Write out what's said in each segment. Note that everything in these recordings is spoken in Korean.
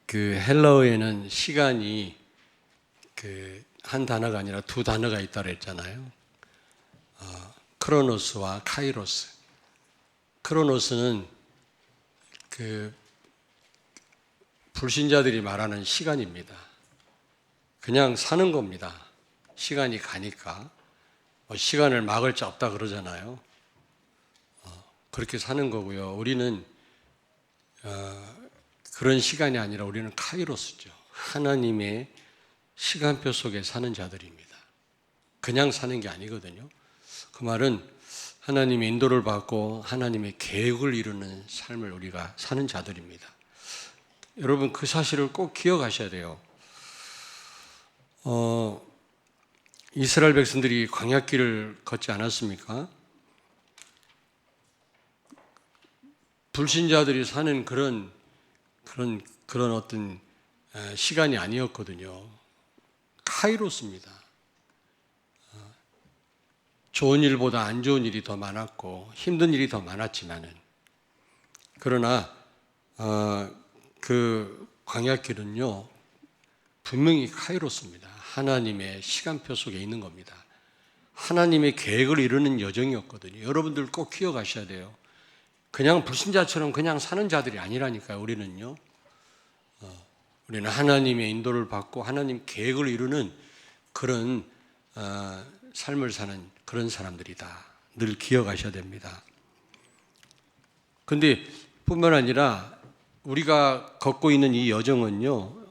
그 헬라어에는 시간이 한 단어가 아니라 두 단어가 있다고 했잖아요. 크로노스와 카이로스. 크로노스는 그 불신자들이 말하는 시간입니다. 그냥 사는 겁니다. 시간이 가니까. 시간을 막을 자 없다 그러잖아요. 그렇게 사는 거고요. 우리는 그런 시간이 아니라 우리는 카이로스죠. 하나님의 시간표 속에 사는 자들입니다. 그냥 사는 게 아니거든요. 그 말은 하나님의 인도를 받고 하나님의 계획을 이루는 삶을 우리가 사는 자들입니다. 여러분 그 사실을 꼭 기억하셔야 돼요. 이스라엘 백성들이 광야길을 걷지 않았습니까? 불신자들이 사는 그런 어떤 시간이 아니었거든요. 카이로스입니다. 좋은 일보다 안 좋은 일이 더 많았고 힘든 일이 더 많았지만은 그러나 그 광야길은요 분명히 카이로스입니다. 하나님의 시간표 속에 있는 겁니다. 하나님의 계획을 이루는 여정이었거든요. 여러분들 꼭 기억하셔야 돼요. 그냥 불신자처럼 그냥 사는 자들이 아니라니까요. 우리는요. 우리는 하나님의 인도를 받고 하나님 계획을 이루는 그런 삶을 사는 그런 사람들이다. 늘 기억하셔야 됩니다. 그런데 뿐만 아니라 우리가 걷고 있는 이 여정은요.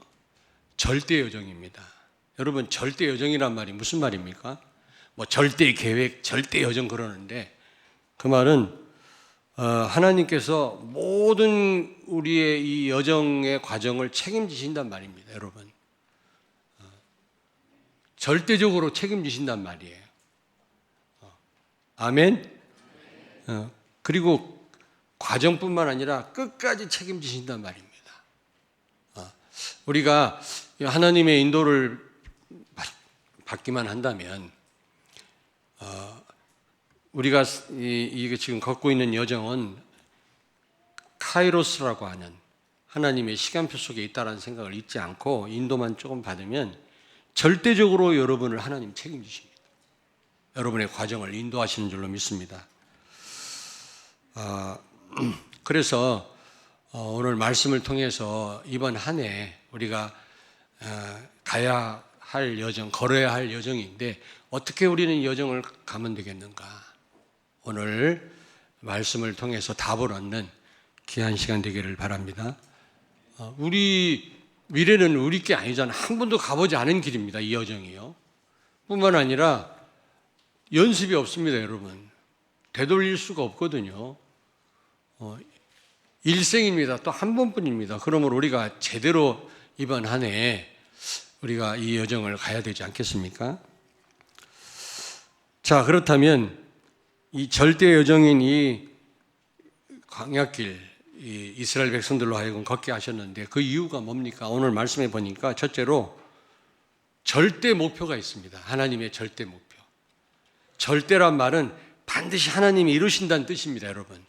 절대 여정입니다. 여러분 절대 여정이란 말이 무슨 말입니까? 절대 계획, 절대 여정 그러는데 그 말은 하나님께서 모든 우리의 이 여정의 과정을 책임지신단 말입니다. 여러분 절대적으로 책임지신단 말이에요. 아멘. 그리고 과정뿐만 아니라 끝까지 책임지신단 말입니다. 우리가 하나님의 인도를 받기만 한다면 우리가 이게 지금 걷고 있는 여정은 카이로스라고 하는 하나님의 시간표 속에 있다는 생각을 잊지 않고 인도만 조금 받으면 절대적으로 여러분을 하나님 책임지십니다. 여러분의 과정을 인도하시는 줄로 믿습니다. 그래서 오늘 말씀을 통해서 이번 한 해 우리가 가야 할 여정, 걸어야 할 여정인데 어떻게 우리는 이 여정을 가면 되겠는가? 오늘 말씀을 통해서 답을 얻는 귀한 시간 되기를 바랍니다. 우리 미래는 우리 게 아니잖아요. 한 번도 가보지 않은 길입니다. 이 여정이요. 뿐만 아니라 연습이 없습니다. 여러분. 되돌릴 수가 없거든요. 일생입니다. 또 한 번뿐입니다. 그러므로 우리가 제대로 이번 한 해 우리가 이 여정을 가야 되지 않겠습니까? 자, 그렇다면 이 절대 여정인 이 광야길, 이 이스라엘 백성들로 하여금 걷게 하셨는데 그 이유가 뭡니까? 오늘 말씀해 보니까 첫째로 절대 목표가 있습니다. 하나님의 절대 목표. 절대란 말은 반드시 하나님이 이루신다는 뜻입니다, 여러분.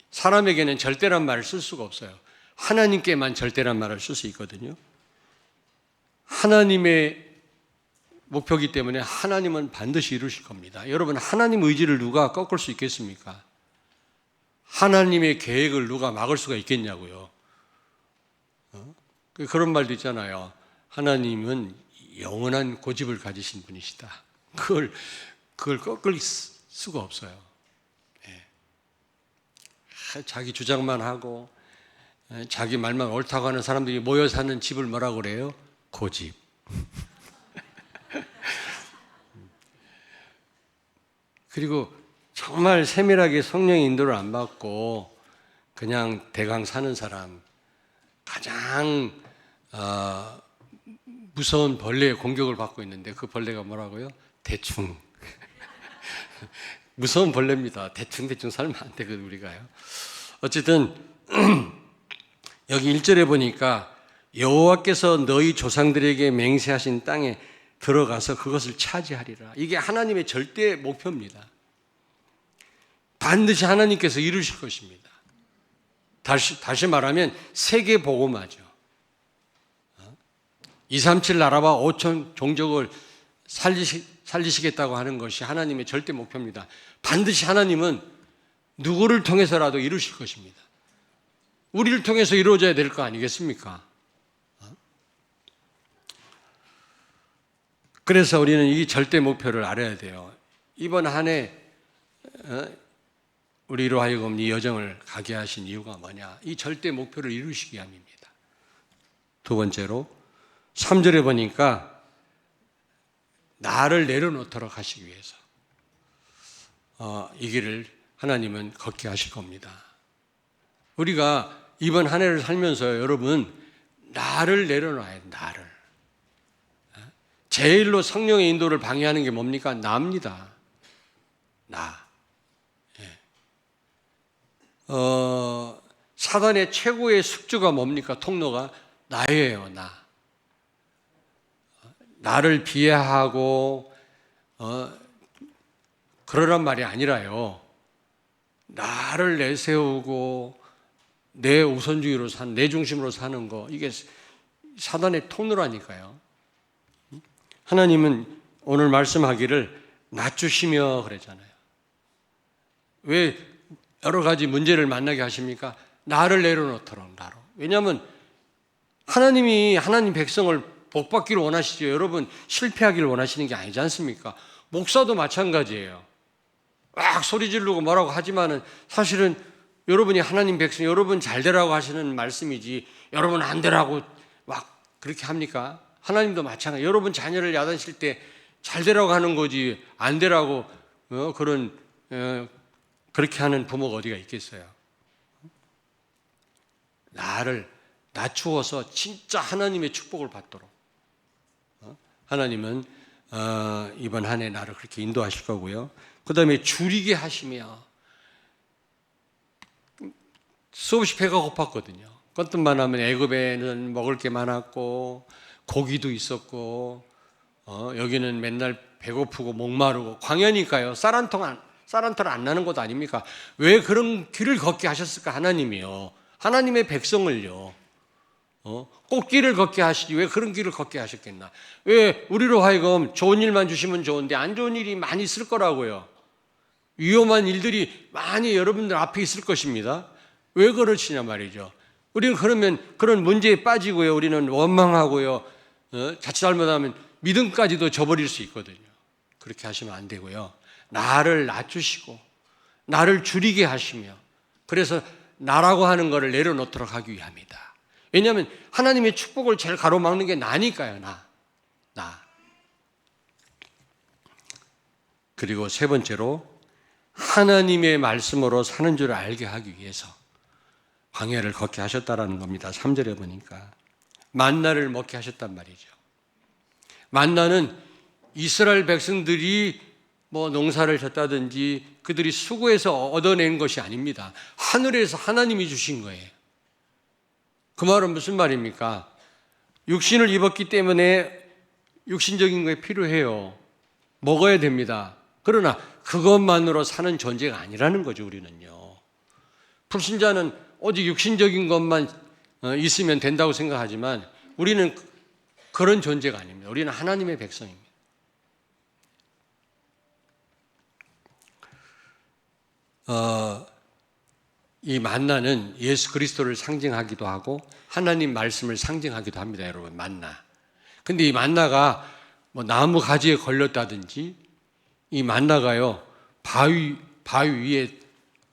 사람에게는 절대란 말을 쓸 수가 없어요. 하나님께만 절대란 말을 쓸 수 있거든요. 하나님의 목표이기 때문에 하나님은 반드시 이루실 겁니다. 여러분, 하나님 의지를 누가 꺾을 수 있겠습니까? 하나님의 계획을 누가 막을 수가 있겠냐고요. 그런 말도 있잖아요. 하나님은 영원한 고집을 가지신 분이시다. 그걸 꺾을 수가 없어요. 자기 주장만 하고 자기 말만 옳다고 하는 사람들이 모여 사는 집을 뭐라고 그래요? 고집. 그리고 정말 세밀하게 성령의 인도를 안 받고 그냥 대강 사는 사람, 가장 무서운 벌레의 공격을 받고 있는데 그 벌레가 뭐라고요? 대충. 무서운 벌레입니다. 대충 살면 안 되거든요, 우리가요. 어쨌든 여기 1절에 보니까 여호와께서 너희 조상들에게 맹세하신 땅에 들어가서 그것을 차지하리라. 이게 하나님의 절대 목표입니다. 반드시 하나님께서 이루실 것입니다. 다시 말하면 세계 복음화죠. 237 나라와 5천 종족을 살리시겠다고 하는 것이 하나님의 절대 목표입니다. 반드시 하나님은 누구를 통해서라도 이루실 것입니다. 우리를 통해서 이루어져야 될 거 아니겠습니까? 그래서 우리는 이 절대 목표를 알아야 돼요. 이번 한 해 우리로 하여금 이 여정을 가게 하신 이유가 뭐냐? 이 절대 목표를 이루시기 위함입니다. 두 번째로 3절에 보니까 나를 내려놓도록 하시기 위해서 이 길을 하나님은 걷게 하실 겁니다. 우리가 이번 한 해를 살면서 여러분 나를 내려놔야 돼. 나를. 제일로 성령의 인도를 방해하는 게 뭡니까? 나입니다. 나. 사단의 최고의 숙주가 뭡니까? 통로가 나예요. 나. 나를 비하하고 그러란 말이 아니라요. 나를 내세우고 내 우선주의로 내 중심으로 사는 거, 이게 사단의 통로라니까요. 하나님은 오늘 말씀하기를 낮추시며 그랬잖아요. 왜 여러 가지 문제를 만나게 하십니까? 나를 내려놓도록, 나로. 왜냐하면 하나님이 하나님 백성을 복받기를 원하시죠. 여러분 실패하기를 원하시는 게 아니지 않습니까? 목사도 마찬가지예요. 막 소리 지르고 뭐라고 하지만은 사실은 여러분이 하나님 백성, 여러분 잘 되라고 하시는 말씀이지 여러분 안 되라고 막 그렇게 합니까? 하나님도 마찬가지. 여러분 자녀를 야단칠 때 잘 되라고 하는 거지 안 되라고 그렇게 하는 부모가 어디가 있겠어요? 나를 낮추어서 진짜 하나님의 축복을 받도록 하나님은 이번 한 해 나를 그렇게 인도하실 거고요. 그 다음에 줄이게 하시며, 수없이 배가 고팠거든요. 껐던만 하면 애굽에는 먹을 게 많았고 고기도 있었고 여기는 맨날 배고프고 목마르고 광야니까요. 쌀 한 털 안 나는 곳 아닙니까? 왜 그런 길을 걷게 하셨을까? 하나님이요. 하나님의 백성을요. 꽃길을 걷게 하시지 왜 그런 길을 걷게 하셨겠나? 왜 우리로 하여금 좋은 일만 주시면 좋은데 안 좋은 일이 많이 있을 거라고요. 위험한 일들이 많이 여러분들 앞에 있을 것입니다. 왜 그러시냐 말이죠. 우리는 그러면 그런 문제에 빠지고요. 우리는 원망하고요. 자칫 잘못하면 믿음까지도 저버릴 수 있거든요. 그렇게 하시면 안 되고요. 나를 낮추시고 나를 줄이게 하시며, 그래서 나라고 하는 것을 내려놓도록 하기 위함이다. 왜냐하면 하나님의 축복을 제일 가로막는 게 나니까요. 나. 그리고 세 번째로 하나님의 말씀으로 사는 줄 알게 하기 위해서 광야를 걷게 하셨다라는 겁니다. 3절에 보니까 만나를 먹게 하셨단 말이죠. 만나는 이스라엘 백성들이 뭐 농사를 졌다든지 그들이 수고해서 얻어낸 것이 아닙니다. 하늘에서 하나님이 주신 거예요. 그 말은 무슨 말입니까? 육신을 입었기 때문에 육신적인 게 필요해요. 먹어야 됩니다. 그러나 그것만으로 사는 존재가 아니라는 거죠. 우리는요. 불신자는 오직 육신적인 것만 있으면 된다고 생각하지만 우리는 그런 존재가 아닙니다. 우리는 하나님의 백성입니다. 이 만나는 예수 그리스도를 상징하기도 하고 하나님 말씀을 상징하기도 합니다. 여러분, 만나. 근데 이 만나가 뭐 나무 가지에 걸렸다든지, 이 만나가요 바위 위에,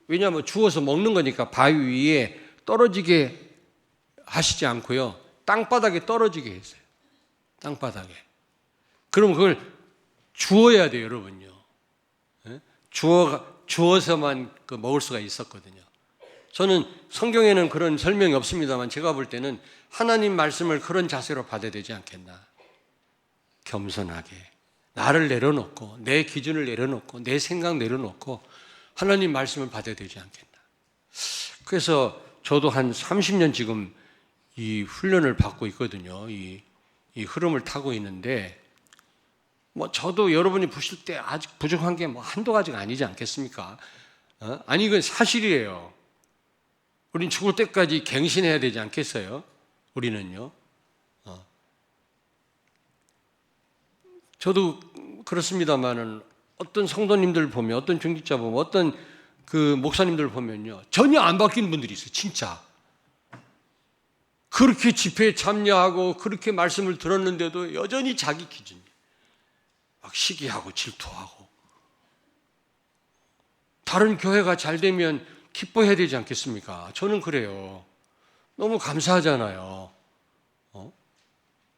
왜냐하면 주워서 먹는 거니까 바위 위에 떨어지게 하시지 않고요 땅바닥에 떨어지게 했어요. 땅바닥에. 그럼 그걸 주워야 돼요, 여러분요. 주워서만 먹을 수가 있었거든요. 저는 성경에는 그런 설명이 없습니다만 제가 볼 때는 하나님 말씀을 그런 자세로 받아야 되지 않겠나. 겸손하게 나를 내려놓고 내 기준을 내려놓고 내 생각 내려놓고 하나님 말씀을 받아야 되지 않겠나. 그래서 저도 한 30년 지금 이 훈련을 받고 있거든요. 이 흐름을 타고 있는데, 뭐 저도 여러분이 보실 때 아직 부족한 게 뭐 한두 가지가 아니지 않겠습니까? 아니 이건 사실이에요. 우린 죽을 때까지 갱신해야 되지 않겠어요? 우리는요. 저도 그렇습니다만은 어떤 성도님들 보면, 어떤 중직자 보면, 어떤 그 목사님들 보면요, 전혀 안 바뀐 분들이 있어요. 진짜 그렇게 집회에 참여하고 그렇게 말씀을 들었는데도 여전히 자기 기준, 막 시기하고 질투하고. 다른 교회가 잘 되면 기뻐해야 되지 않겠습니까? 저는 그래요. 너무 감사하잖아요.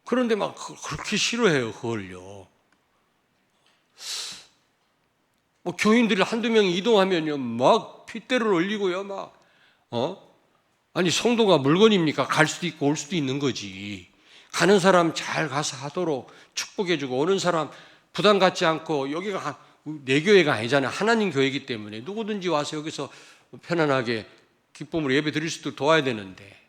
그런데 막 그렇게 싫어해요, 그걸요. 뭐 교인들이 한두 명 이동하면요, 막 핏대를 올리고요, 막, 아니, 성도가 물건입니까? 갈 수도 있고 올 수도 있는 거지. 가는 사람 잘 가서 하도록 축복해주고, 오는 사람 부담 갖지 않고, 여기가 내 교회가 아니잖아요. 하나님 교회이기 때문에 누구든지 와서 여기서 편안하게 기쁨으로 예배 드릴 수도 도와야 되는데,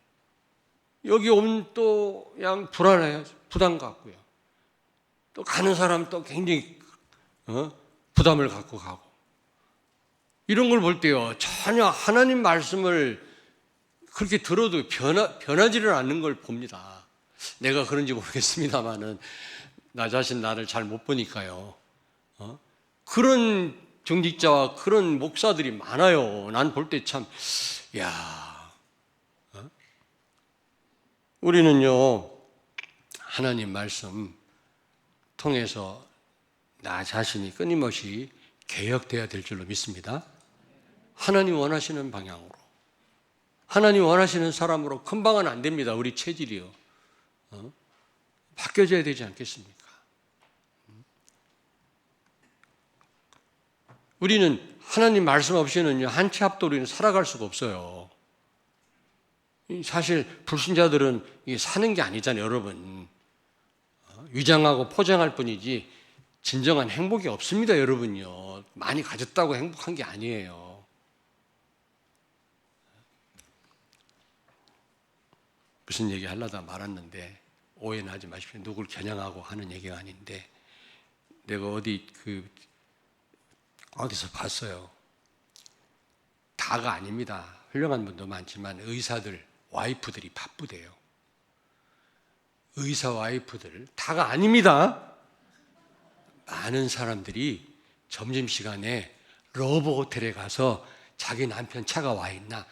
여기 오면 또 그냥 불안해요. 부담 갖고요. 또 가는 사람 또 굉장히 부담을 갖고 가고. 이런 걸 볼 때요, 전혀 하나님 말씀을 그렇게 들어도 변하지를 않는 걸 봅니다. 내가 그런지 모르겠습니다만은 나 자신 나를 잘 못 보니까요. 그런 정직자와 그런 목사들이 많아요. 난 볼 때 참, 야, 우리는요, 하나님 말씀 통해서 나 자신이 끊임없이 개혁되어야 될 줄로 믿습니다. 하나님 원하시는 방향으로, 하나님 원하시는 사람으로 금방은 안 됩니다. 우리 체질이요. 바뀌어져야 되지 않겠습니까? 우리는 하나님 말씀 없이는요, 한 치 앞도 우리는 살아갈 수가 없어요. 사실 불신자들은 이게 사는 게 아니잖아요, 여러분. 위장하고 포장할 뿐이지 진정한 행복이 없습니다, 여러분요. 많이 가졌다고 행복한 게 아니에요. 무슨 얘기 하려다 말았는데 오해는 하지 마십시오. 누굴 겨냥하고 하는 얘기가 아닌데, 내가 어디서 봤어요. 다가 아닙니다. 훌륭한 분도 많지만 의사들, 와이프들이 바쁘대요. 의사 와이프들, 다가 아닙니다. 많은 사람들이 점심시간에 러브 호텔에 가서 자기 남편 차가 와 있나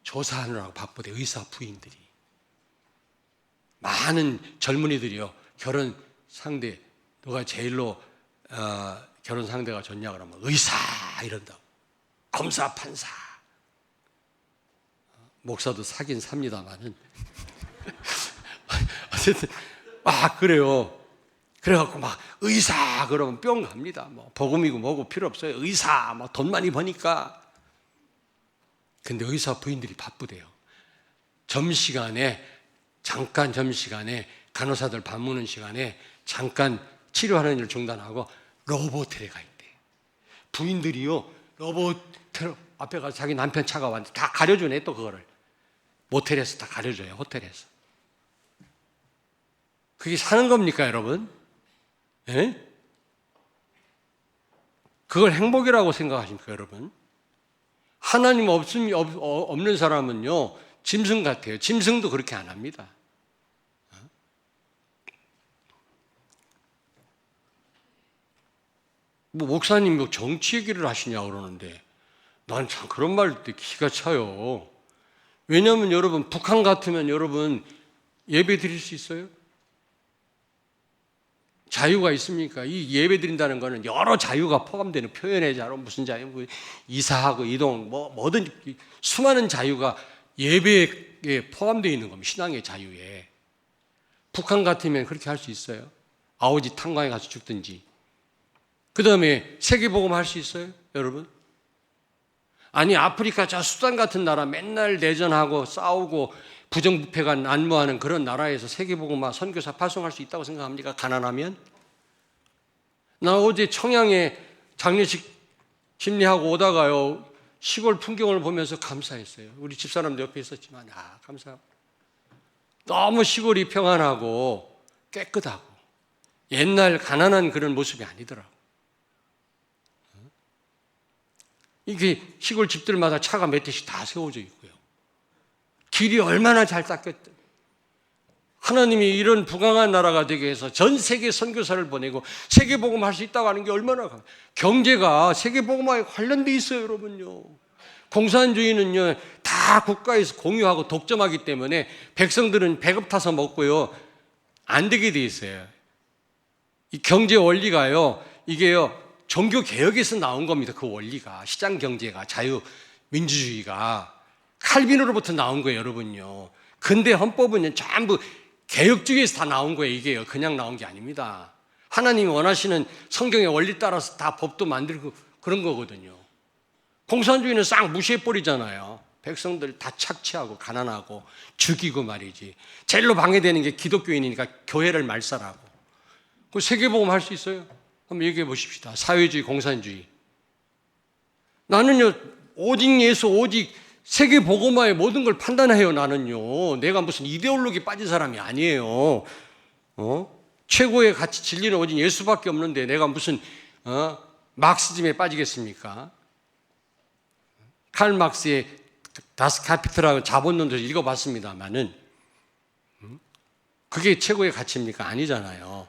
조사하느라고 바쁘대, 의사 부인들이. 많은 젊은이들이요, 결혼 상대, 누가 제일로 결혼 상대가 좋냐 그러면 의사 이런다고. 검사, 판사. 목사도 사긴 삽니다만은 어쨌든 그래요. 그래갖고 막 의사 그러면 뿅 갑니다. 뭐 복음이고 뭐고 필요 없어요. 의사 뭐 돈 많이 버니까. 근데 의사 부인들이 바쁘대요. 점심시간에 간호사들 밥 먹는 시간에 잠깐 치료하는 일을 중단하고 로봇호텔에 가 있대. 부인들이요, 로봇호텔 앞에 가서 자기 남편 차가 왔는데 다 가려주네, 또 그거를. 모텔에서 다 가려줘요, 호텔에서. 그게 사는 겁니까, 여러분? 예? 그걸 행복이라고 생각하십니까, 여러분? 하나님 없는 사람은요, 짐승 같아요. 짐승도 그렇게 안 합니다. 뭐 목사님 뭐 정치 얘기를 하시냐고 그러는데 난 참 그런 말 듣기 기가 차요. 왜냐하면 여러분, 북한 같으면 여러분 예배 드릴 수 있어요? 자유가 있습니까? 이 예배 드린다는 거는 여러 자유가 포함되는, 표현의 자유, 무슨 자유, 이사하고 이동, 뭐든 수많은 자유가 예배에 포함되어 있는 겁니다. 신앙의 자유에. 북한 같으면 그렇게 할 수 있어요? 아오지 탄광에 가서 죽든지. 그 다음에 세계복음 할 수 있어요, 여러분? 아니, 아프리카 저 수단 같은 나라 맨날 내전하고 싸우고 부정부패가 난무하는 그런 나라에서 세계복음화 선교사 파송할 수 있다고 생각합니까? 가난하면? 나 어제 청양에 장례식 심리하고 오다가요, 시골 풍경을 보면서 감사했어요. 우리 집사람도 옆에 있었지만 감사하고. 너무 시골이 평안하고 깨끗하고 옛날 가난한 그런 모습이 아니더라고. 이게 시골 집들마다 차가 몇 대씩 다 세워져 있고요. 길이 얼마나 잘 닦였든 하나님이 이런 부강한 나라가 되게 해서 전 세계 선교사를 보내고 세계복음할 수 있다고 하는 게 얼마나 경제가 세계복음화에 관련돼 있어요, 여러분요. 공산주의는요 다 국가에서 공유하고 독점하기 때문에 백성들은 배급 타서 먹고요 안 되게 돼 있어요. 이 경제 원리가요 이게요 종교 개혁에서 나온 겁니다. 그 원리가 시장 경제가 자유민주주의가 칼빈으로부터 나온 거예요, 여러분요. 근대 헌법은 전부 개혁주의에서 다 나온 거예요. 이게요 그냥 나온 게 아닙니다. 하나님이 원하시는 성경의 원리 따라서 다 법도 만들고 그런 거거든요. 공산주의는 싹 무시해버리잖아요. 백성들 다 착취하고 가난하고 죽이고 말이지. 제일로 방해되는 게 기독교인이니까 교회를 말살하고. 그 세계복음 할 수 있어요? 한번 얘기해 보십시다. 사회주의, 공산주의. 나는요 오직 예수, 오직 세계복음화의 모든 걸 판단해요. 나는요 내가 무슨 이데올로기 빠진 사람이 아니에요. 최고의 가치 진리는 오직 예수밖에 없는데 내가 무슨 막시즘에 빠지겠습니까? 칼 막스의 다스 카피탈이라고 자본론도 읽어봤습니다만은 그게 최고의 가치입니까? 아니잖아요.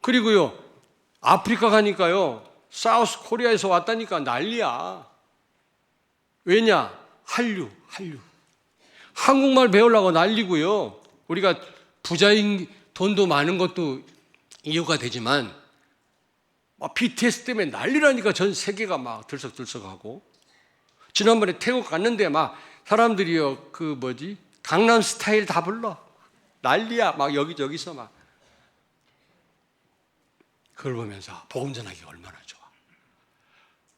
그리고요 아프리카 가니까요 사우스 코리아에서 왔다니까 난리야. 왜냐? 한류. 한국말 배우려고 난리고요. 우리가 부자인 돈도 많은 것도 이유가 되지만 BTS 때문에 난리라니까 전 세계가 막 들썩들썩하고. 지난번에 태국 갔는데 막 사람들이요 강남 스타일 다 불러 난리야. 막 여기저기서 막 그걸 보면서 복음 전하기 얼마나 좋아.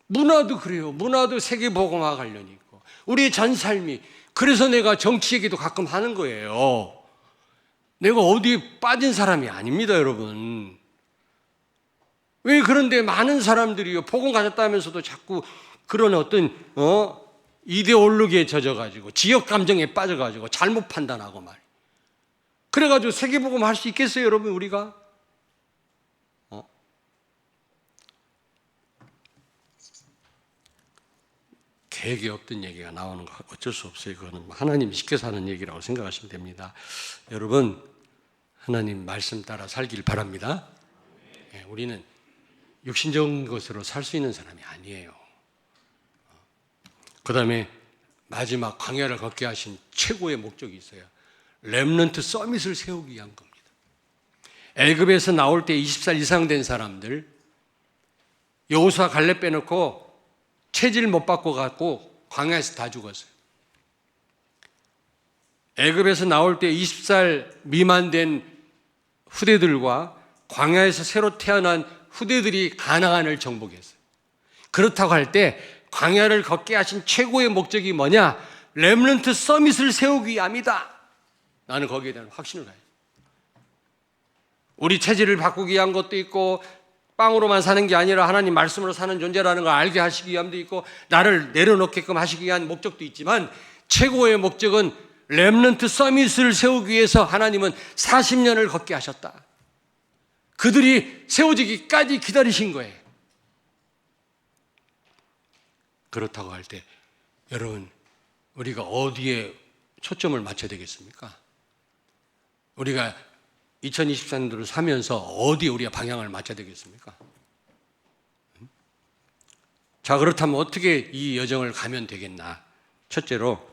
문화도 그래요. 문화도 세계복음화 관련이 있고 우리의 전 삶이. 그래서 내가 정치 얘기도 가끔 하는 거예요. 내가 어디에 빠진 사람이 아닙니다, 여러분. 왜 그런데 많은 사람들이요 복음 가졌다면서도 자꾸 그런 어떤 이데올로기에 젖어가지고 지역 감정에 빠져가지고 잘못 판단하고 말. 그래가지고 세계복음 할 수 있겠어요, 여러분? 우리가 계획이 없던 얘기가 나오는 거 어쩔 수 없어요. 그거는 하나님 시켜서 하는 얘기라고 생각하시면 됩니다. 여러분 하나님 말씀 따라 살길 바랍니다. 우리는 육신적인 것으로 살 수 있는 사람이 아니에요. 그 다음에 마지막 광야를 걷게 하신 최고의 목적이 있어요. 렘넌트 서밋을 세우기 위한 겁니다. 애굽에서 나올 때 20살 이상 된 사람들 여호수아 갈렙 빼놓고 체질 못 받고 갖고 광야에서 다 죽었어요. 애굽에서 나올 때 20살 미만 된 후대들과 광야에서 새로 태어난 후대들이 가나안을 정복했어요. 그렇다고 할 때 광야를 걷게 하신 최고의 목적이 뭐냐? 렘넌트 서밋을 세우기 위함이다. 나는 거기에 대한 확신을 가요. 우리 체질을 바꾸기 위한 것도 있고 빵으로만 사는 게 아니라 하나님 말씀으로 사는 존재라는 걸 알게 하시기 위함도 있고 나를 내려놓게끔 하시기 위한 목적도 있지만 최고의 목적은 렘넌트 서밋을 세우기 위해서 하나님은 40년을 걷게 하셨다. 그들이 세워지기까지 기다리신 거예요. 그렇다고 할 때 여러분 우리가 어디에 초점을 맞춰야 되겠습니까? 우리가 2024년도를 사면서 어디에 우리가 방향을 맞춰야 되겠습니까? 자, 그렇다면 어떻게 이 여정을 가면 되겠나? 첫째로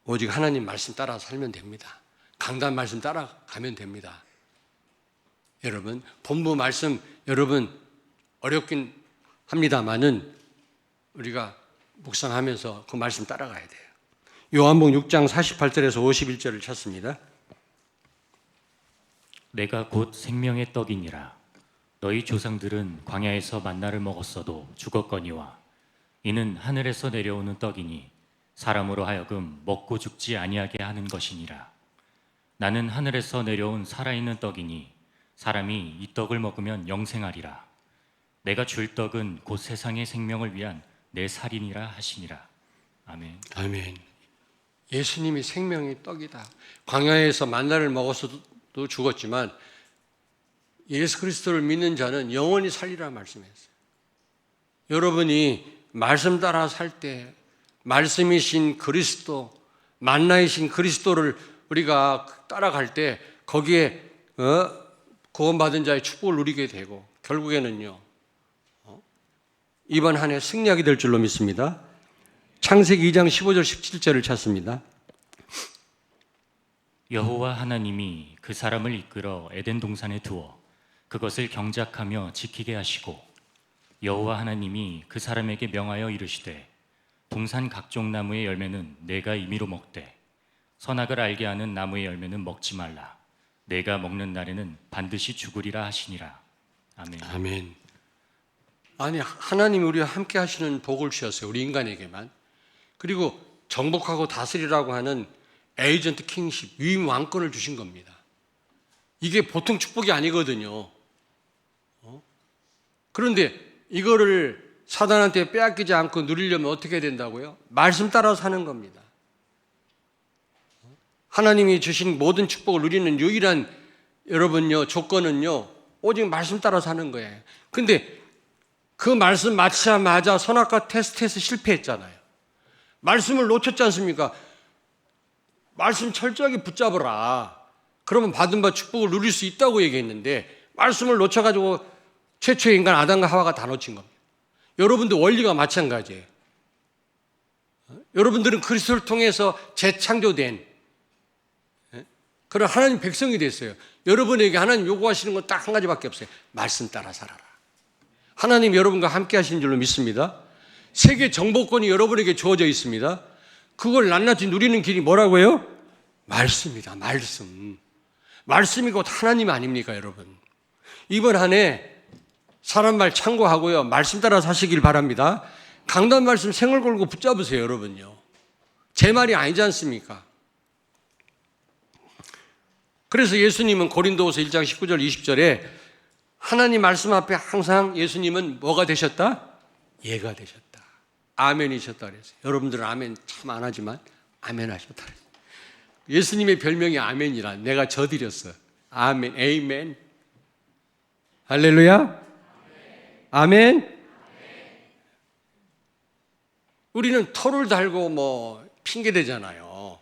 오직 하나님 말씀 따라 살면 됩니다. 강단 말씀 따라가면 됩니다. 여러분 본부 말씀 여러분 어렵긴 합니다만은 우리가 묵상하면서 그 말씀 따라가야 돼요. 요한복음 6장 48절에서 51절을 찾습니다. 내가 곧 생명의 떡이니라. 너희 조상들은 광야에서 만나를 먹었어도 죽었거니와 이는 하늘에서 내려오는 떡이니 사람으로 하여금 먹고 죽지 아니하게 하는 것이니라. 나는 하늘에서 내려온 살아있는 떡이니 사람이 이 떡을 먹으면 영생하리라. 내가 줄 떡은 곧 세상의 생명을 위한 내 살이니라 하시니라. 아멘. 아멘. 예수님이 생명의 떡이다. 광야에서 만나를 먹었어도 죽었지만 예수 그리스도를 믿는 자는 영원히 살리라 말씀했어요. 여러분이 말씀 따라 살 때 말씀이신 그리스도, 만나이신 그리스도를 우리가 따라갈 때 거기에 구원받은 자의 축복을 누리게 되고 결국에는요 이번 한 해 승리하게 될 줄로 믿습니다. 창세기 2장 15절 17절을 찾습니다. 여호와 하나님이 그 사람을 이끌어 에덴 동산에 두어 그것을 경작하며 지키게 하시고 여호와 하나님이 그 사람에게 명하여 이르시되 동산 각종 나무의 열매는 내가 임의로 먹되 선악을 알게 하는 나무의 열매는 먹지 말라. 내가 먹는 날에는 반드시 죽으리라 하시니라. 아멘. 아멘. 아니 하나님이 우리와 함께 하시는 복을 주셨어요. 우리 인간에게만. 그리고 정복하고 다스리라고 하는 에이전트 킹십, 위임 왕권을 주신 겁니다. 이게 보통 축복이 아니거든요. 그런데 이거를 사단한테 빼앗기지 않고 누리려면 어떻게 해야 된다고요? 말씀 따라 사는 겁니다. 하나님이 주신 모든 축복을 누리는 유일한 여러분요 조건은요 오직 말씀 따라 사는 거예요. 근데 그 말씀 맞자마자 선악과 테스트에서 실패했잖아요. 말씀을 놓쳤지 않습니까? 말씀 철저하게 붙잡으라. 그러면 받은 바 축복을 누릴 수 있다고 얘기했는데 말씀을 놓쳐가지고 최초의 인간 아담과 하와가 다 놓친 겁니다. 여러분도 원리가 마찬가지예요. 여러분들은 그리스도를 통해서 재창조된 그런 하나님 백성이 됐어요. 여러분에게 하나님 요구하시는 건 딱 한 가지밖에 없어요. 말씀 따라 살아라. 하나님 여러분과 함께 하시는 줄로 믿습니다. 세계 정복권이 여러분에게 주어져 있습니다. 그걸 낱낱이 누리는 길이 뭐라고요? 말씀이다. 말씀. 말씀이 곧 하나님 아닙니까 여러분? 이번 한 해 사람 말 참고하고요. 말씀 따라 사시길 바랍니다. 강단 말씀 생을 걸고 붙잡으세요 여러분요. 제 말이 아니지 않습니까? 그래서 예수님은 고린도후서 1장 19절 20절에 하나님 말씀 앞에 항상 예수님은 뭐가 되셨다? 예가 되셨다. 아멘이셨다 그랬어요. 여러분들은 아멘 참 안 하지만 아멘 하셨다 그랬어요. 예수님의 별명이 아멘이라 내가 져드렸어. 아멘, 에이멘. 할렐루야. 아멘. 우리는 터를 달고 뭐 핑계대잖아요.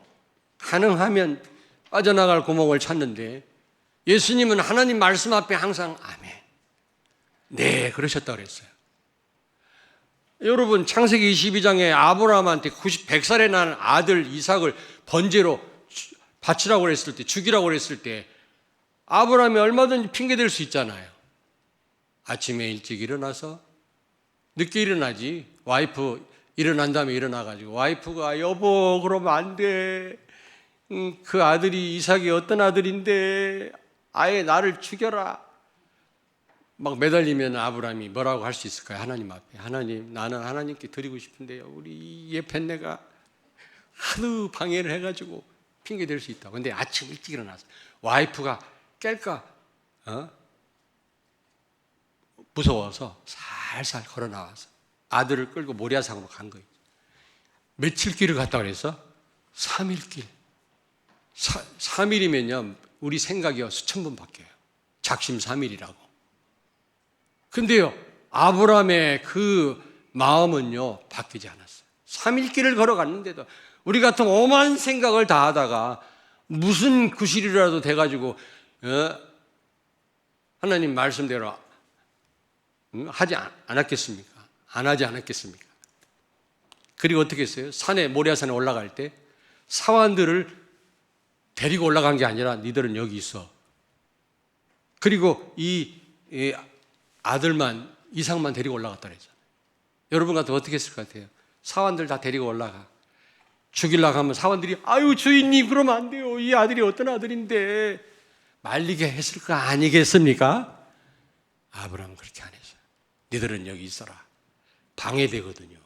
가능하면 빠져나갈 구멍을 찾는데 예수님은 하나님 말씀 앞에 항상 아멘. 네, 그러셨다 그랬어요. 여러분 창세기 22장에 아브라함한테 100살에 난 아들 이삭을 번제로 바치라고 그랬을 때 죽이라고 그랬을 때 아브라함이 얼마든지 핑계댈 수 있잖아요. 아침에 일찍 일어나서 늦게 일어나지 와이프 일어난 다음에 일어나가지고 와이프가 여보 그러면 안 돼. 그 아들이 이삭이 어떤 아들인데 아예 나를 죽여라. 막 매달리면 아브라함이 뭐라고 할 수 있을까요? 하나님 앞에. 하나님 나는 하나님께 드리고 싶은데요. 우리 예펜네가 하도 방해를 해가지고 핑계댈 수 있다고. 근데 아침 일찍 일어나서 와이프가 깰까 무서워서 살살 걸어 나와서 아들을 끌고 모리아산으로 간 거예요. 며칠 길을 갔다 그래서 3일 길. 3일이면요 우리 생각이요 수천 번 바뀌어요. 작심 3일이라고. 근데요 아브라함의 그 마음은요 바뀌지 않았어요. 3일 길을 걸어갔는데도 우리 같은 오만 생각을 다 하다가 무슨 구실이라도 돼가지고 하나님 말씀대로 하지 않았겠습니까? 안 하지 않았겠습니까? 그리고 어떻게 했어요? 산에 모리아산에 올라갈 때 사환들을 데리고 올라간 게 아니라 니들은 여기 있어. 그리고 이 아들만 이삭만 데리고 올라갔다 그랬잖아요. 여러분 같으면 어떻게 했을 것 같아요? 사환들 다 데리고 올라가. 죽이려고 하면 사환들이 아유 주인님 그러면 안 돼요. 이 아들이 어떤 아들인데 말리게 했을 거 아니겠습니까? 아브라함은 그렇게 안 했어요. 니들은 여기 있어라. 방해되거든요.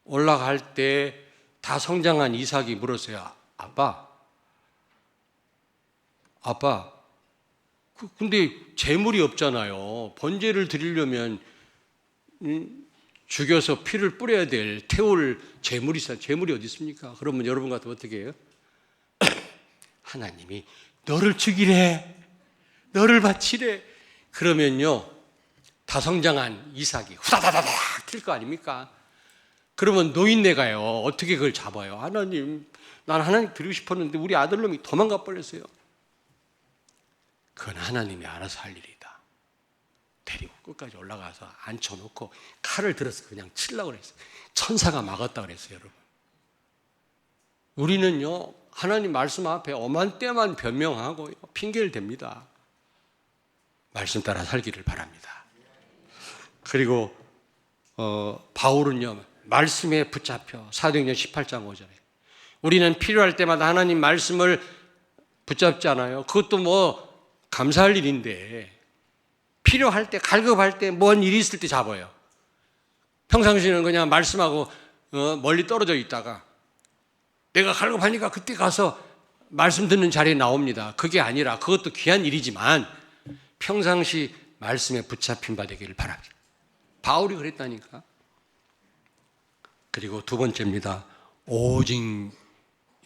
올라갈 때 다 성장한 이삭이 물었어요. 아빠 근데 재물이 없잖아요. 번제를 드리려면 죽여서 피를 뿌려야 될 태울 재물이 있어요. 재물이 어디 있습니까? 그러면 여러분 같으면 어떻게 해요? 하나님이 너를 죽이래, 너를 바치래. 그러면요 다성장한 이삭이 후다다다닥 튈 거 아닙니까? 그러면 노인네가요 어떻게 그걸 잡아요? 하나님 난 하나님 드리고 싶었는데 우리 아들놈이 도망가 버렸어요. 그건 하나님이 알아서 할 일이다. 데리고 끝까지 올라가서 앉혀놓고 칼을 들어서 그냥 치려고 그랬어요. 천사가 막았다 그랬어요, 여러분. 우리는요, 하나님 말씀 앞에 엄한 때만 변명하고 핑계를 댑니다. 말씀 따라 살기를 바랍니다. 그리고 바울은요, 말씀에 붙잡혀 사도행전 18장 5절에 우리는 필요할 때마다 하나님 말씀을 붙잡잖아요. 그것도 뭐 감사할 일인데 필요할 때, 갈급할 때, 뭔 일이 있을 때 잡아요. 평상시에는 그냥 말씀하고 멀리 떨어져 있다가 내가 갈급하니까 그때 가서 말씀 듣는 자리에 나옵니다. 그게 아니라 그것도 귀한 일이지만 평상시 말씀에 붙잡힌 바 되기를 바랍니다. 바울이 그랬다니까. 그리고 두 번째입니다. 오직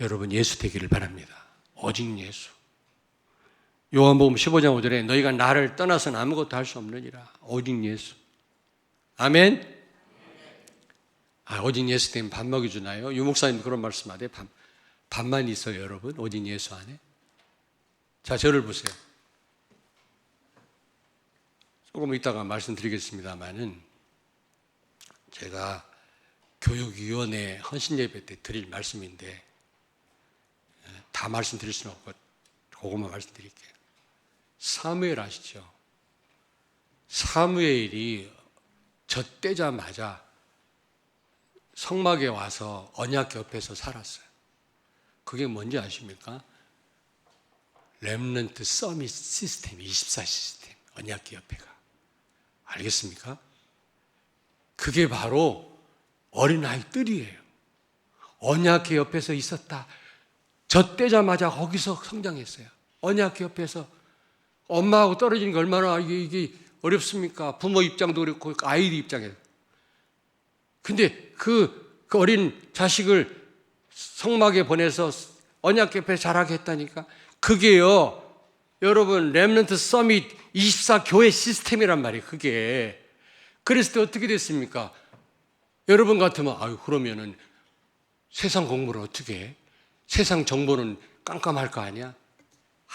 여러분 예수 되기를 바랍니다. 오직 예수. 요한복음 15장 5절에 너희가 나를 떠나서는 아무것도 할 수 없느니라. 오직 예수. 아멘. 오직 예수 때문에 밥 먹여주나요? 유목사님 그런 말씀하대. 밥만 있어요, 여러분. 오직 예수 안에. 자, 저를 보세요. 조금 이따가 말씀드리겠습니다만은 제가 교육위원회 헌신예배 때 드릴 말씀인데 다 말씀드릴 수는 없고 그것만 말씀드릴게요. 사무엘 아시죠? 사무엘이 젖대자마자 성막에 와서 언약 옆에서 살았어요. 그게 뭔지 아십니까? 렘넌트 서밋 시스템, 24 시스템, 언약 옆에가. 알겠습니까? 그게 바로 어린아이들이에요. 언약 옆에서 있었다. 젖대자마자 거기서 성장했어요. 언약 옆에서 엄마하고 떨어지는 게 얼마나 이게 어렵습니까? 부모 입장도 그렇고 아이들 입장에서. 근데 그 어린 자식을 성막에 보내서 언약 옆에 자라게 했다니까. 그게요, 여러분 렘넌트 서밋 24 교회 시스템이란 말이에요. 그게. 그랬을 때 어떻게 됐습니까? 여러분 같으면 그러면은 세상 공부를 어떻게 해? 세상 정보는 깜깜할 거 아니야?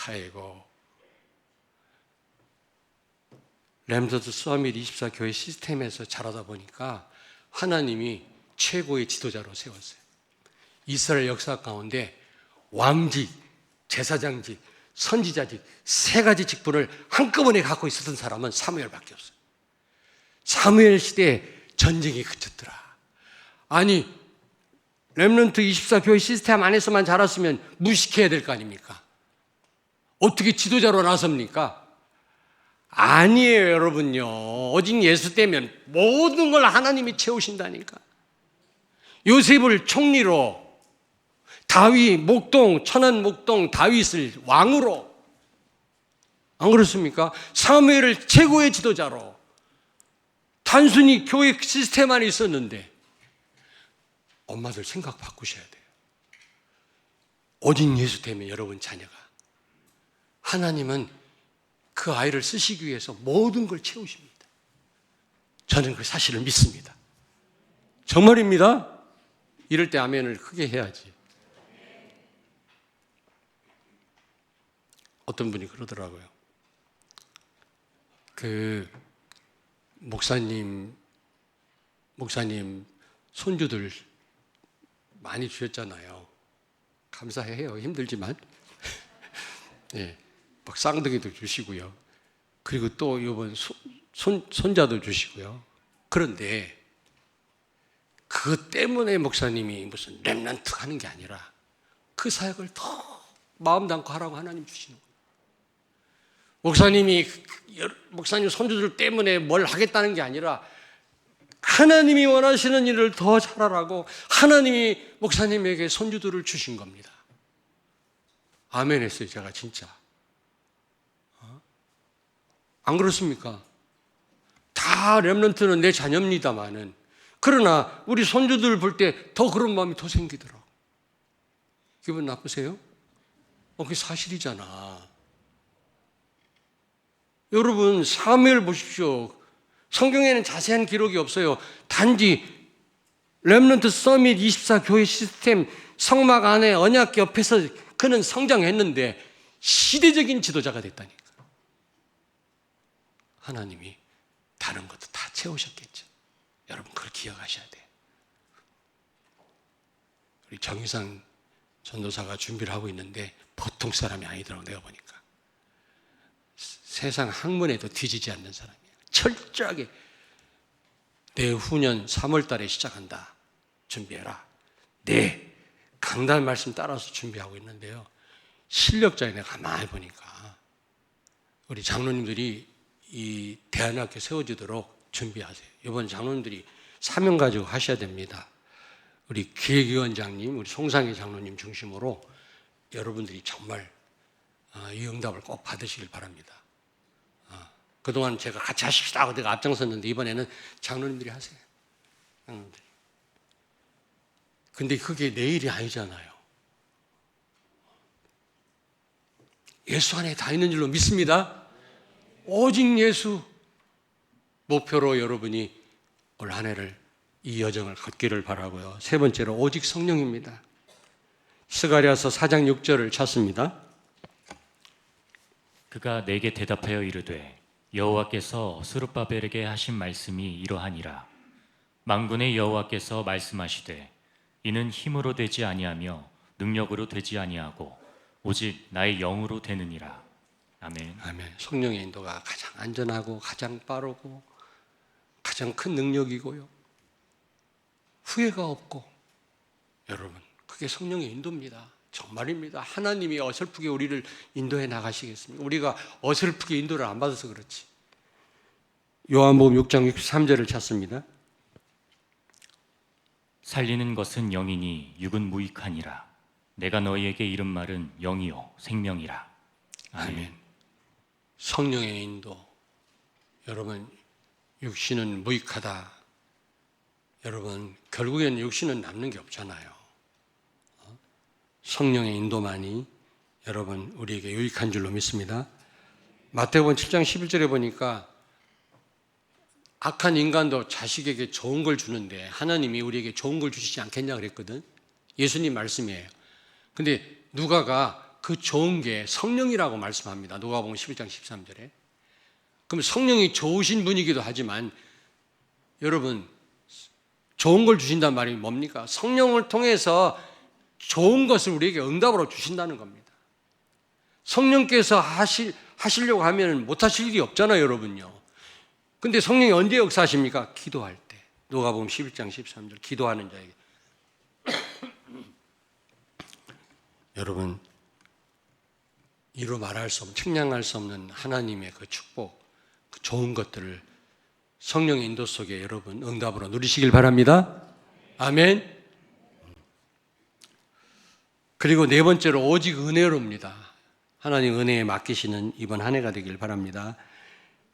아이고. 렘넌트 서밋 24 교회 시스템에서 자라다 보니까 하나님이 최고의 지도자로 세웠어요. 이스라엘 역사 가운데 왕직, 제사장직, 선지자직 세 가지 직분을 한꺼번에 갖고 있었던 사람은 사무엘밖에 없어요. 사무엘 시대에 전쟁이 그쳤더라. 아니, 렘넌트 24 교회 시스템 안에서만 자랐으면 무식해야 될 거 아닙니까? 어떻게 지도자로 나섭니까? 아니에요, 여러분요. 오직 예수 때면 모든 걸 하나님이 채우신다니까. 요셉을 총리로, 다윗 목동, 천한 목동 다윗을 왕으로, 안 그렇습니까? 사무엘을 최고의 지도자로. 단순히 교회 시스템 안에 있었는데 엄마들 생각 바꾸셔야 돼요. 오직 예수 때문에 여러분 자녀가, 하나님은 그 아이를 쓰시기 위해서 모든 걸 채우십니다. 저는 그 사실을 믿습니다. 정말입니다. 이럴 때 아멘을 크게 해야지. 어떤 분이 그러더라고요. 그 목사님 손주들 많이 주셨잖아요. 감사해요. 힘들지만. 예, 막 쌍둥이도 주시고요. 그리고 또 이번 손자도 주시고요. 그런데 그것 때문에 목사님이 무슨 렘넌트 하는 게 아니라 그 사역을 더 마음 담고 하라고 하나님 주시는 거예요. 목사님 손주들 때문에 뭘 하겠다는 게 아니라 하나님이 원하시는 일을 더 잘하라고 하나님이 목사님에게 손주들을 주신 겁니다. 아멘 했어요, 제가 진짜. 안 그렇습니까? 다 렘넌트는 내 자녀입니다마는, 그러나 우리 손주들 볼 때 더 그런 마음이 더 생기더라고. 기분 나쁘세요? 그게 사실이잖아. 여러분 사무엘 보십시오. 성경에는 자세한 기록이 없어요. 단지 렘넌트 서밋 24 교회 시스템 성막 안에 언약 옆에서 그는 성장했는데 시대적인 지도자가 됐다니까. 하나님이 다른 것도 다 채우셨겠죠. 여러분 그걸 기억하셔야 돼요. 우리 정희상 전도사가 준비를 하고 있는데 보통 사람이 아니더라고. 내가 보니까 세상 학문에도 뒤지지 않는 사람이에요. 철저하게 내후년 3월 달에 시작한다. 준비해라. 네, 강단 말씀 따라서 준비하고 있는데요. 실력자에 내가 가만히 보니까 우리 장로님들이 이 대안학교 세워지도록 준비하세요. 이번 장로님들이 사명 가지고 하셔야 됩니다. 우리 기획위원장님, 우리 송상희 장로님 중심으로 여러분들이 정말 이 응답을 꼭 받으시길 바랍니다. 그동안 제가 같이 하십시다 하고 내가 앞장섰는데 이번에는 장로님들이 하세요. 장로님들이. 근데 그게 내일이 아니잖아요. 예수 안에 다 있는 줄로 믿습니다. 오직 예수 목표로 여러분이 올 한 해를 이 여정을 걷기를 바라고요. 세 번째로 오직 성령입니다. 스가랴서 4장 6절을 찾습니다. 그가 내게 대답하여 이르되 여호와께서 스룹바벨에게 하신 말씀이 이러하니라. 만군의 여호와께서 말씀하시되 이는 힘으로 되지 아니하며 능력으로 되지 아니하고 오직 나의 영으로 되느니라. 아멘. 아멘. 성령의 인도가 가장 안전하고 가장 빠르고 가장 큰 능력이고요. 후회가 없고 여러분 그게 성령의 인도입니다. 정말입니다. 하나님이 어설프게 우리를 인도해 나가시겠습니까? 우리가 어설프게 인도를 안 받아서 그렇지. 요한복음 6장 63절을 찾습니다. 살리는 것은 영이니 육은 무익하니라. 내가 너희에게 이른 말은 영이요 생명이라. 아멘. 성령의 인도. 여러분 육신은 무익하다. 여러분 결국에는 육신은 남는 게 없잖아요. 성령의 인도만이 여러분 우리에게 유익한 줄로 믿습니다. 마태복음 7장 11절에 보니까 악한 인간도 자식에게 좋은 걸 주는데 하나님이 우리에게 좋은 걸 주시지 않겠냐 그랬거든. 예수님 말씀이에요. 근데 누가가 그 좋은 게 성령이라고 말씀합니다. 누가복음 11장 13절에. 그럼 성령이 좋으신 분이기도 하지만 여러분 좋은 걸 주신단 말이 뭡니까? 성령을 통해서 좋은 것을 우리에게 응답으로 주신다는 겁니다. 성령께서 하시려고 하면 못 하실 일이 없잖아요, 여러분요. 근데 성령이 언제 역사하십니까? 기도할 때. 누가복음 11장 13절 기도하는 자에게. 여러분 이루 말할 수 없는 측량할 수 없는 하나님의 그 축복, 그 좋은 것들을 성령의 인도 속에 여러분 응답으로 누리시길 바랍니다. 아멘. 그리고 네 번째로 오직 은혜로입니다. 하나님 은혜에 맡기시는 이번 한 해가 되길 바랍니다.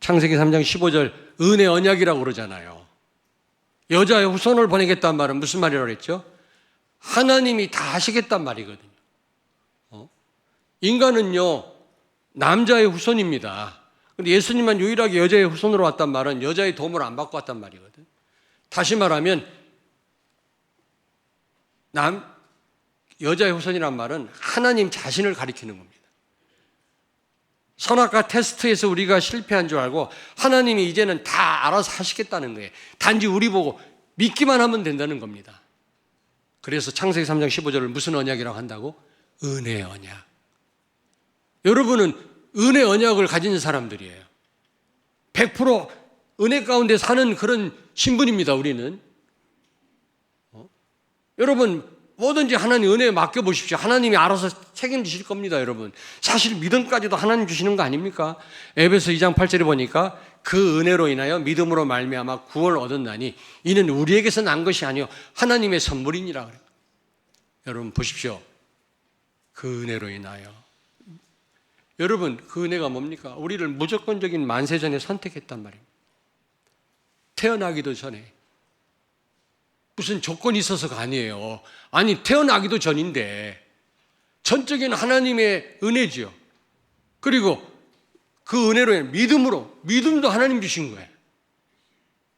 창세기 3장 15절 은혜 언약이라고 그러잖아요. 여자의 후손을 보내겠다는 말은 무슨 말이라고 그랬죠? 하나님이 다 하시겠단 말이거든요. 인간은요 남자의 후손입니다. 근데 예수님만 유일하게 여자의 후손으로 왔단 말은 여자의 도움을 안 받고 왔단 말이거든. 다시 말하면 여자의 후손이란 말은 하나님 자신을 가리키는 겁니다. 선악과 테스트에서 우리가 실패한 줄 알고 하나님이 이제는 다 알아서 하시겠다는 거예요. 단지 우리 보고 믿기만 하면 된다는 겁니다. 그래서 창세기 3장 15절을 무슨 언약이라고 한다고? 은혜의 언약. 여러분은 은혜 언약을 가진 사람들이에요. 100% 은혜 가운데 사는 그런 신분입니다. 우리는. 여러분 뭐든지 하나님 은혜에 맡겨보십시오. 하나님이 알아서 책임지실 겁니다. 여러분 사실 믿음까지도 하나님 주시는 거 아닙니까? 에베소 2장 8절에 보니까 그 은혜로 인하여 믿음으로 말미암아 구원을 얻었나니 이는 우리에게서 난 것이 아니요 하나님의 선물이니라 그래요. 여러분 보십시오. 그 은혜로 인하여 여러분 그 은혜가 뭡니까? 우리를 무조건적인 만세전에 선택했단 말입니다. 태어나기도 전에. 무슨 조건이 있어서가 아니에요. 아니 태어나기도 전인데 전적인 하나님의 은혜지요. 그리고 그 은혜로 믿음도 하나님 주신 거예요.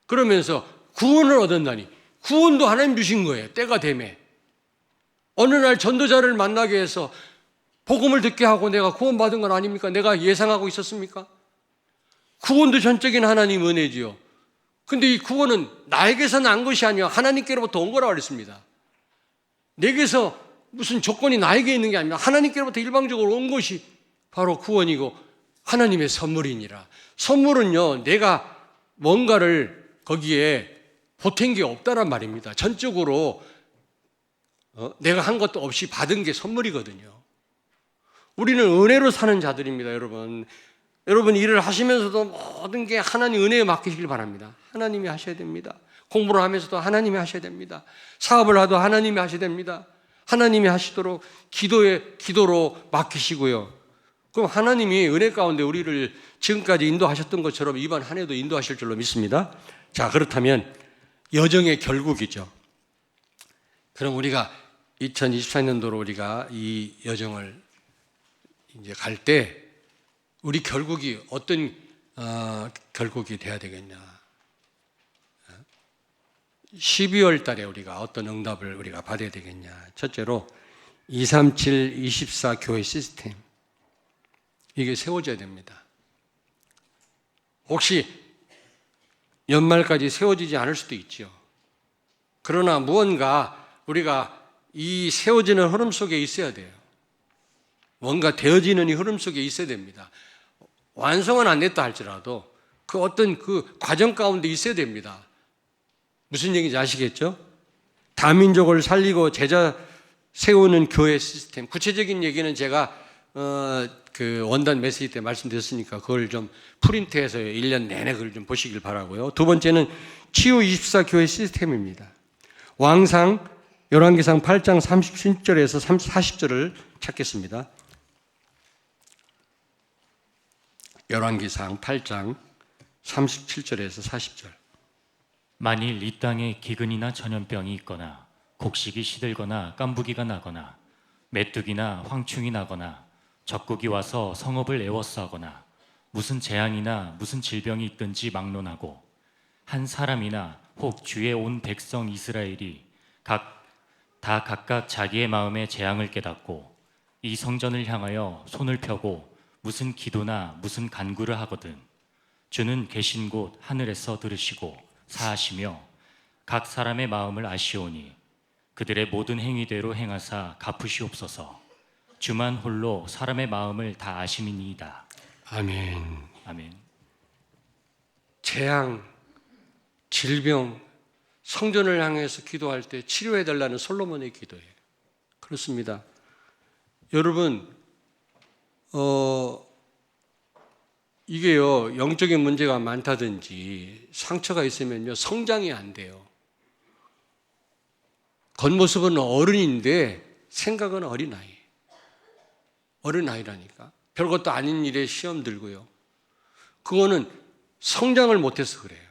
그러면서 구원을 얻었나니 구원도 하나님 주신 거예요. 때가 되매 어느 날 전도자를 만나게 해서 복음을 듣게 하고 내가 구원받은 건 아닙니까? 내가 예상하고 있었습니까? 구원도 전적인 하나님 은혜지요. 근데 이 구원은 나에게서 난 것이 아니라 하나님께로부터 온 거라고 그랬습니다. 내게서 무슨 조건이 나에게 있는 게 아니라 하나님께로부터 일방적으로 온 것이 바로 구원이고 하나님의 선물이니라. 선물은요, 내가 뭔가를 거기에 보탠 게 없다란 말입니다. 전적으로 내가 한 것도 없이 받은 게 선물이거든요. 우리는 은혜로 사는 자들입니다, 여러분. 여러분 일을 하시면서도 모든 게 하나님 은혜에 맡기시길 바랍니다. 하나님이 하셔야 됩니다. 공부를 하면서도 하나님이 하셔야 됩니다. 사업을 하도 하나님이 하셔야 됩니다. 하나님이 하시도록 기도로 맡기시고요. 그럼 하나님이 은혜 가운데 우리를 지금까지 인도하셨던 것처럼 이번 한 해도 인도하실 줄로 믿습니다. 자, 그렇다면 여정의 결국이죠. 그럼 우리가 2024년도로 우리가 이 여정을 이제 갈 때 우리 결국이 어떤 결국이 돼야 되겠냐? 12월 달에 우리가 어떤 응답을 우리가 받아야 되겠냐? 첫째로 237, 24 교회 시스템 이게 세워져야 됩니다. 혹시 연말까지 세워지지 않을 수도 있죠. 그러나 무언가 우리가 이 세워지는 흐름 속에 있어야 돼요. 뭔가 되어지는 이 흐름 속에 있어야 됩니다. 완성은 안 됐다 할지라도 그 어떤 그 과정 가운데 있어야 됩니다. 무슨 얘기인지 아시겠죠? 다민족을 살리고 제자 세우는 교회 시스템. 구체적인 얘기는 제가 그 원단 메시지 때 말씀드렸으니까 그걸 좀 프린트해서 1년 내내 그걸 좀 보시길 바라고요. 두 번째는 치유 24 교회 시스템입니다. 왕상 열왕기상 8장 37절에서 40절을 찾겠습니다. 열왕기상 8장 37절에서 40절. 만일 이 땅에 기근이나 전염병이 있거나 곡식이 시들거나 깐부기가 나거나 메뚜기나 황충이 나거나 적국이 와서 성읍을 에워싸거나 무슨 재앙이나 무슨 질병이 있든지 막론하고 한 사람이나 혹 주의 온 백성 이스라엘이 다 각각 자기의 마음에 재앙을 깨닫고 이 성전을 향하여 손을 펴고 무슨 기도나 무슨 간구를 하거든 주는 계신 곳 하늘에서 들으시고 사하시며 각 사람의 마음을 아시오니 그들의 모든 행위대로 행하사 갚으시옵소서. 주만 홀로 사람의 마음을 다 아심이니이다. 아멘. 아멘. 재앙, 질병, 성전을 향해서 기도할 때 치료해달라는 솔로몬의 기도예요. 그렇습니다. 여러분, 이게요, 영적인 문제가 많다든지 상처가 있으면요, 성장이 안 돼요. 겉모습은 어른인데 생각은 어린아이. 어린아이라니까. 별것도 아닌 일에 시험 들고요. 그거는 성장을 못해서 그래요.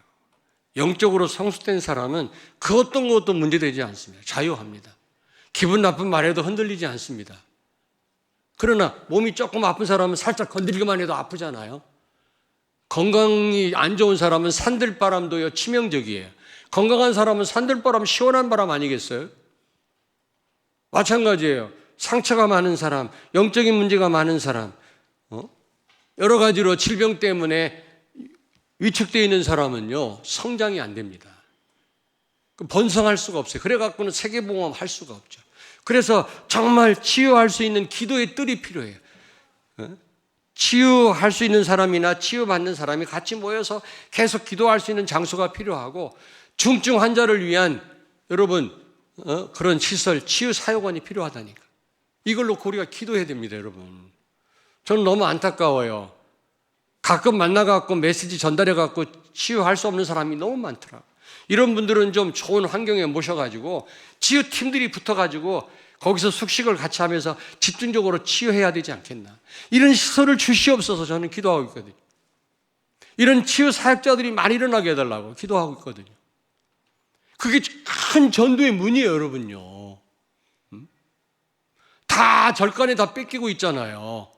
영적으로 성숙된 사람은 그 어떤 것도 문제되지 않습니다. 자유합니다. 기분 나쁜 말에도 흔들리지 않습니다. 그러나 몸이 조금 아픈 사람은 살짝 건드리기만 해도 아프잖아요. 건강이 안 좋은 사람은 산들바람도요 치명적이에요. 건강한 사람은 산들바람 시원한 바람 아니겠어요? 마찬가지예요. 상처가 많은 사람, 영적인 문제가 많은 사람, 여러 가지로 질병 때문에 위축되어 있는 사람은요 성장이 안 됩니다. 번성할 수가 없어요. 그래갖고는 세계복음 할 수가 없죠. 그래서 정말 치유할 수 있는 기도의 뜰이 필요해요. 치유할 수 있는 사람이나 치유받는 사람이 같이 모여서 계속 기도할 수 있는 장소가 필요하고 중증 환자를 위한 여러분 그런 시설, 치유 사역원이 필요하다니까. 이걸로 우리가 기도해야 됩니다, 여러분. 저는 너무 안타까워요. 가끔 만나갖고 메시지 전달해갖고 치유할 수 없는 사람이 너무 많더라고요. 이런 분들은 좀 좋은 환경에 모셔가지고 치유팀들이 붙어가지고 거기서 숙식을 같이 하면서 집중적으로 치유해야 되지 않겠나. 이런 시설을 주시옵소서 저는 기도하고 있거든요. 이런 치유 사역자들이 많이 일어나게 해달라고 기도하고 있거든요. 그게 큰 전도의 문이에요, 여러분요. 다 절간에 다 뺏기고 있잖아요.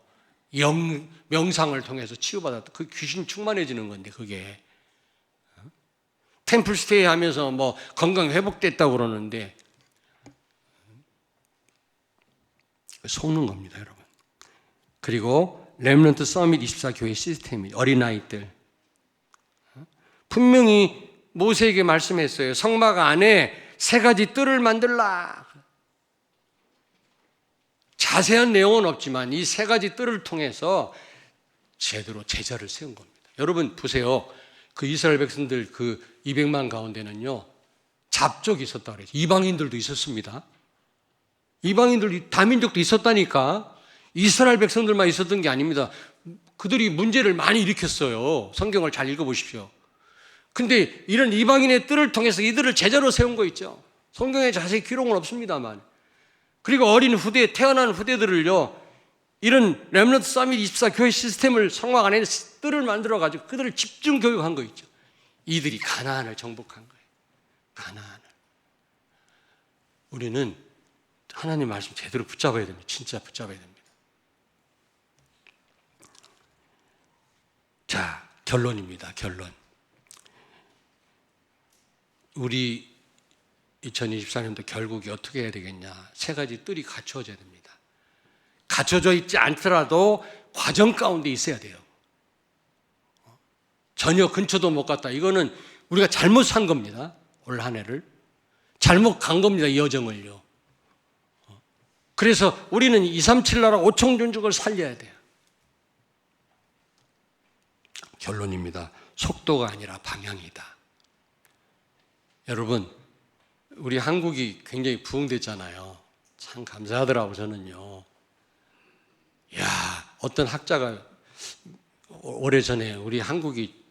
명상을 통해서 치유받았다. 그 귀신 충만해지는 건데 그게. 템플 스테이 하면서 뭐 건강 회복됐다고 그러는데 속는 겁니다, 여러분. 그리고 렘넌트 서밋 24 교회 시스템이 어린아이들 분명히 모세에게 말씀했어요. 성막 안에 3가지 뜰을 만들라. 자세한 내용은 없지만 이 3가지 뜰을 통해서 제대로 제자를 세운 겁니다. 여러분 보세요. 그 이스라엘 백성들 그 200만 가운데는요, 잡족이 있었다 그래요. 이방인들도 있었습니다. 이방인들, 다민족도 있었다니까. 이스라엘 백성들만 있었던 게 아닙니다. 그들이 문제를 많이 일으켰어요. 성경을 잘 읽어보십시오. 근데 이런 이방인의 뜰을 통해서 이들을 제자로 세운 거 있죠. 성경에 자세히 기록은 없습니다만. 그리고 어린 후대, 태어난 후대들을요, 이런 렘넌트 서밋 24 교회 시스템을 성막 안에 뜰을 만들어가지고 그들을 집중 교육한 거 있죠. 이들이 가나안을 정복한 거예요. 가나안을. 우리는 하나님 말씀 제대로 붙잡아야 됩니다. 진짜 붙잡아야 됩니다. 자, 결론입니다. 결론. 우리 2024년도 결국이 어떻게 해야 되겠냐? 3가지 뜰이 갖춰져야 됩니다. 갖춰져 있지 않더라도 과정 가운데 있어야 돼요. 전혀 근처도 못 갔다. 이거는 우리가 잘못 산 겁니다. 올 한 해를. 잘못 간 겁니다. 이 여정을요. 그래서 우리는 237 나라 5천 종족을 살려야 돼요. 결론입니다. 속도가 아니라 방향이다. 여러분, 우리 한국이 굉장히 부흥됐잖아요. 참 감사하더라고 저는요. 야, 어떤 학자가 오래전에 우리 한국이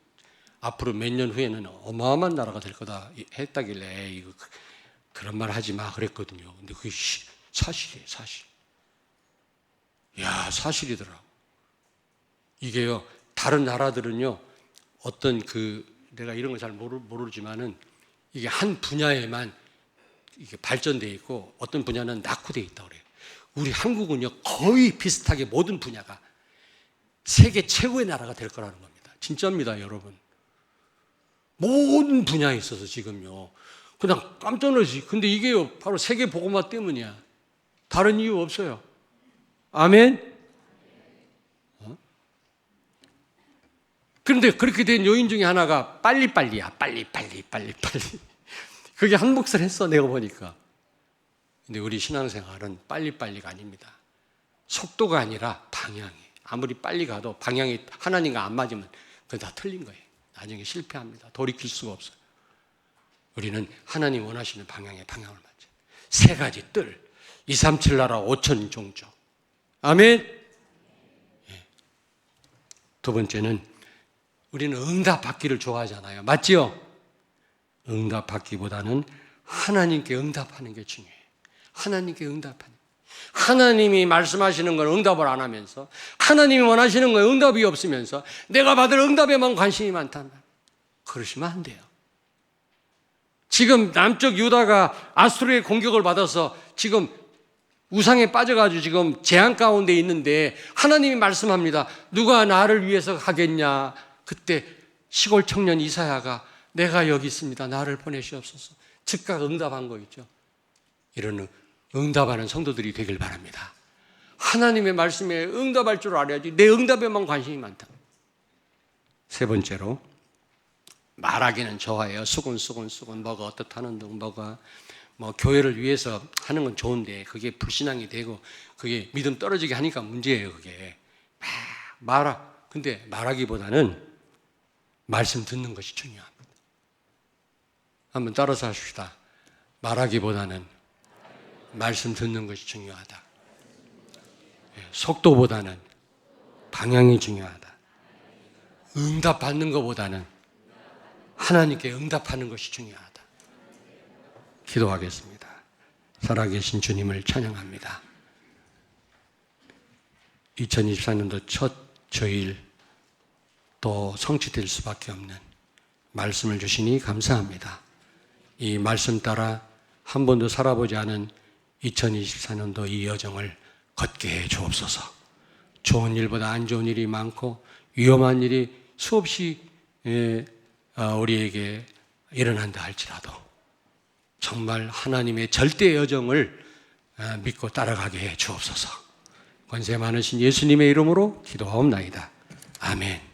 앞으로 몇 년 후에는 어마어마한 나라가 될 거다 했다길래 이거 그런 말 하지 마 그랬거든요. 근데 그게 사실이에요, 사실. 야, 사실이더라고. 이게요, 다른 나라들은요, 어떤 내가 이런 걸 잘 모르지만은 이게 한 분야에만 이게 발전되어 있고 어떤 분야는 낙후되어 있다고 그래요. 우리 한국은요, 거의 비슷하게 모든 분야가 세계 최고의 나라가 될 거라는 겁니다. 진짜입니다, 여러분. 모든 분야에 있어서 지금요, 그냥 깜짝 놀라지. 근데 이게요, 바로 세계 복음화 때문이야. 다른 이유 없어요. 아멘? 그런데 그렇게 된 요인 중에 하나가 빨리빨리야. 빨리. 그게 한 몫을 했어, 내가 보니까. 근데 우리 신앙생활은 빨리빨리가 아닙니다. 속도가 아니라 방향이. 아무리 빨리 가도 방향이 하나님과 안 맞으면 그건 다 틀린 거예요. 나중에 실패합니다. 돌이킬 수가 없어요. 우리는 하나님 원하시는 방향에 방향을 맞춰요. 3가지 뜰. 237 나라 5천 종족. 아멘? 예. 두 번째는 우리는 응답받기를 좋아하잖아요. 맞지요? 응답받기보다는 하나님께 응답하는 게 중요해요. 하나님께 응답하는. 하나님이 말씀하시는 건 응답을 안 하면서, 하나님이 원하시는 건 응답이 없으면서 내가 받을 응답에만 관심이 많단 말이에요. 그러시면 안 돼요. 지금 남쪽 유다가 아수르의 공격을 받아서 지금 우상에 빠져가지고 지금 재앙 가운데 있는데 하나님이 말씀합니다. 누가 나를 위해서 하겠냐? 그때 시골 청년 이사야가 내가 여기 있습니다. 나를 보내시옵소서. 즉각 응답한 거 있죠. 이런 응답하는 성도들이 되길 바랍니다. 하나님의 말씀에 응답할 줄 알아야지 내 응답에만 관심이 많다. 3번째로 말하기는 좋아해요. 수군 뭐가 어떻다는 등 뭐가 교회를 위해서 하는 건 좋은데 그게 불신앙이 되고 그게 믿음 떨어지게 하니까 문제예요. 그게 근데 말하기보다는 말씀 듣는 것이 중요합니다. 한번 따라서 하십시다. 말하기보다는 말씀 듣는 것이 중요하다. 속도보다는 방향이 중요하다. 응답받는 것보다는 하나님께 응답하는 것이 중요하다. 기도하겠습니다. 살아계신 주님을 찬양합니다. 2024년도 첫 주일 또 성취될 수밖에 없는 말씀을 주시니 감사합니다. 이 말씀 따라 한 번도 살아보지 않은 2024년도 이 여정을 걷게 해 주옵소서. 좋은 일보다 안 좋은 일이 많고 위험한 일이 수없이 우리에게 일어난다 할지라도 정말 하나님의 절대 여정을 믿고 따라가게 해 주옵소서. 권세 많으신 예수님의 이름으로 기도하옵나이다. 아멘.